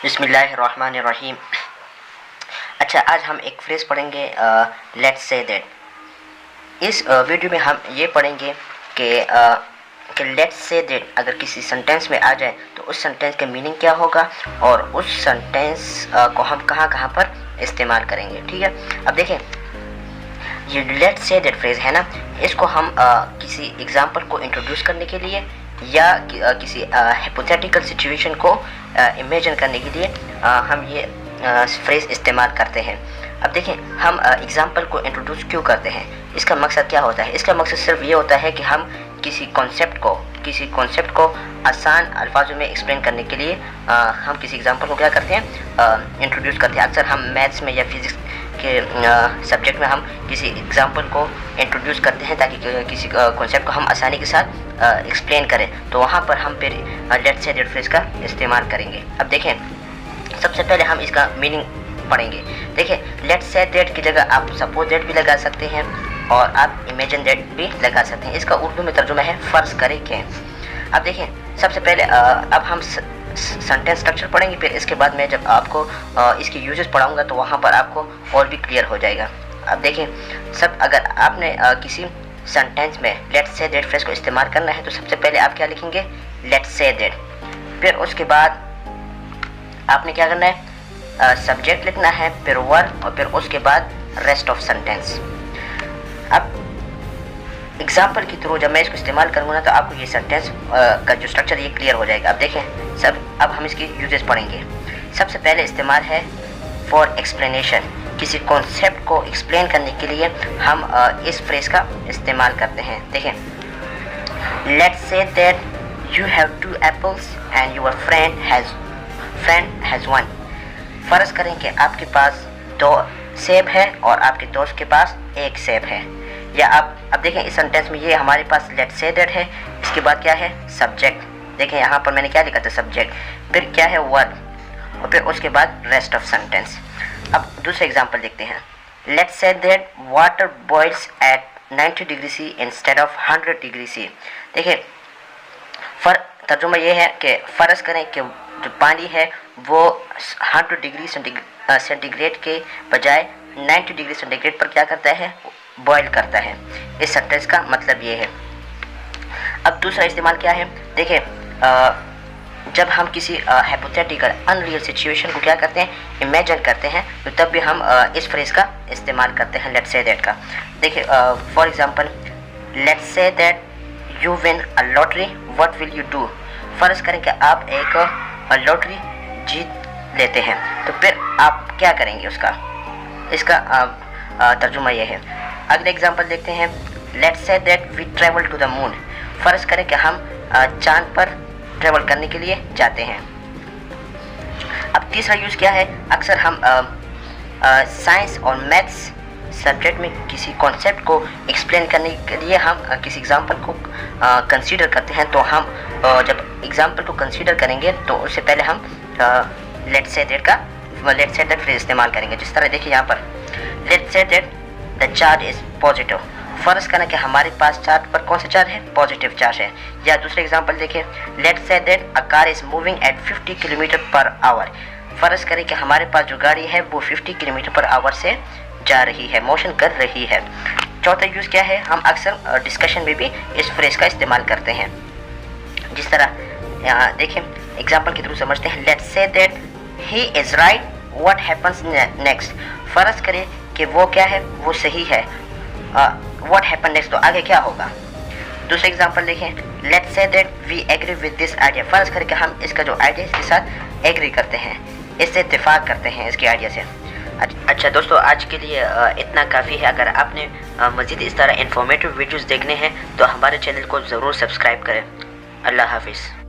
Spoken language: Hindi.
बिस्मिल्लाहिर्रहमानिर्रहीम। अच्छा, आज हम एक फ्रेज़ पढ़ेंगे, लेट्स से दैट। इस वीडियो में हम ये पढ़ेंगे कि लेट्स से दैट अगर किसी सेंटेंस में आ जाए तो उस सेंटेंस का मीनिंग क्या होगा और उस सेंटेंस को हम कहाँ कहाँ पर इस्तेमाल करेंगे। ठीक है, अब देखें, ये लेट्स से दैट फ्रेज़ है ना, इसको हम किसी एग्जाम्पल को इंट्रोड्यूस करने के लिए या किसी हाइपोथेटिकल सिचुएशन को इमेजिन करने के लिए हम ये फ्रेज़ इस्तेमाल करते हैं। अब देखें, हम एग्जाम्पल को इंट्रोड्यूस क्यों करते हैं, इसका मकसद क्या होता है। इसका मकसद सिर्फ ये होता है कि हम किसी कॉन्सेप्ट को आसान अल्फाजों में एक्सप्लेन करने के लिए हम किसी एग्जाम्पल को क्या करते हैं, इंट्रोड्यूस करते हैं। अक्सर हम मैथ्स में या फिज़िक्स के सब्जेक्ट में हम किसी एग्जाम्पल को इंट्रोड्यूस करते हैं ताकि किसी कॉन्सेप्ट को हम आसानी के साथ एक्सप्लेन करें, तो वहाँ पर हम फिर लेट्स से दैट फ्रेज़ का इस्तेमाल करेंगे। अब देखें, सबसे पहले हम इसका मीनिंग पढ़ेंगे। देखिए, लेट्स से दैट की जगह आप सपोज दैट भी लगा सकते हैं और आप इमेजिन दैट भी लगा सकते हैं। इसका उर्दू में तर्जुमा है फ़र्ज़ करें कि। अब देखें, सबसे पहले अब हम सेंटेंस स्ट्रक्चर पढ़ेंगे, फिर इसके बाद मैं जब आपको इसके यूजेस पढ़ाऊँगा तो वहाँ पर आपको और भी क्लियर हो जाएगा। अब देखें, अगर आपने किसी सेंटेंस में लेट्स से दैट फ्रेज़ को इस्तेमाल करना है तो सबसे पहले आप क्या लिखेंगे, लेट्स से दैट। फिर उसके बाद आपने क्या करना है, सब्जेक्ट लिखना है, फिर वर्ब, और फिर उसके बाद रेस्ट ऑफ सेंटेंस। अब एग्जाम्पल के थ्रू जब मैं इसको इस्तेमाल करूँगा ना तो आपको ये सेंटेंस का जो स्ट्रक्चर ये क्लियर हो जाएगा। अब देखें, अब हम इसकी यूजेस पढ़ेंगे। सबसे पहले इस्तेमाल है फॉर एक्सप्लेनेशन। किसी कॉन्सेप्ट को एक्सप्लेन करने के लिए हम इस फ्रेज़ का इस्तेमाल करते हैं। देखें, let's say that you have 2 apples and your friend has 1। फ़र्ज़ करें कि आपके पास 2 सेब है और आपके दोस्त के पास 1 सेब है। या अब देखें, इस सेंटेंस में ये हमारे पास लेट्स से दैट है, इसके बाद क्या है, सब्जेक्ट। देखें, यहाँ पर मैंने क्या लिखा था, सब्जेक्ट, फिर क्या है, वर्ब, और फिर उसके बाद रेस्ट ऑफ सेंटेंस। अब दूसरा एग्जांपल देखते हैं। Let's say that water boils at 90 degree C instead of 100 degree C. देखिए, तर्जुमा ये है कि फ़र्ज़ करें कि जो पानी है वो 100 डिग्री सेंटीग्रेड के बजाय 90 डिग्री सेंटीग्रेड पर क्या करता है, बॉयल करता है। इस सेंटेंस का मतलब ये है। अब दूसरा इस्तेमाल क्या है, देखिए, जब हम किसी हाइपोथेटिकल अनरियल सिचुएशन को क्या करते हैं, इमेजिन करते हैं, तो तब भी हम इस फ्रेज़ का इस्तेमाल करते हैं, लेट्स से दैट का। देखिए, for example, let's say that you win a lottery, what will you do. फ़र्ज़ करें कि आप एक लॉटरी जीत लेते हैं, तो फिर आप क्या करेंगे, इसका तर्जुमा यह है। अगले एग्जांपल देखते हैं। Let's say that we travel to the moon. फ़र्ज़ करें कि हम चांद पर ट्रैवल करने के लिए जाते हैं। अब तीसरा यूज़ क्या है, अक्सर हम साइंस और मैथ्स सब्जेक्ट में किसी कॉन्सेप्ट को एक्सप्लेन करने के लिए हम किसी एग्जांपल को कंसीडर करते हैं। तो हम जब एग्जांपल को कंसीडर करेंगे तो उससे पहले हम लेट्स से दैट फ्रेज़ इस्तेमाल करेंगे। जिस तरह देखिए, यहाँ पर let's say that the charge is positive. फ़र्ज़ करें कि हमारे पास चार्ज पर कौन सा चार्ज है, पॉजिटिव चार्ज है। या दूसरे एग्जांपल देखिए, let's say that a car is moving at 50 kilometre per hour. फ़र्ज़ करें कि हमारे पास जो गाड़ी है वो 50 किलोमीटर पर आवर से जा रही है, मोशन कर रही है। चौथा यूज़ क्या है, हम अक्सर डिस्कशन में भी इस फ्रेज़ का इस्तेमाल करते हैं। जिस तरह यहाँ देखिए, एग्जांपल के थ्रू समझते हैं। Let's say that he is right, what happens next. फ़र्ज़ करें कि वो क्या है, वो सही है, व्हाट हैपन नेक्स्ट, तो आगे क्या होगा। दूसरा एग्जांपल देखें। Let's say that we agree with this idea. फ़र्ज़ करके हम इसका जो आइडिया इसके साथ एग्री करते हैं, इससे इत्तेफाक करते हैं इसके आइडिया से। अच्छा दोस्तों, आज के लिए इतना काफ़ी है। अगर आपने मज़ीद इस तरह इन्फॉर्मेटिव वीडियोज़ देखने हैं तो हमारे चैनल को ज़रूर सब्सक्राइब करें। अल्लाह हाफिज़।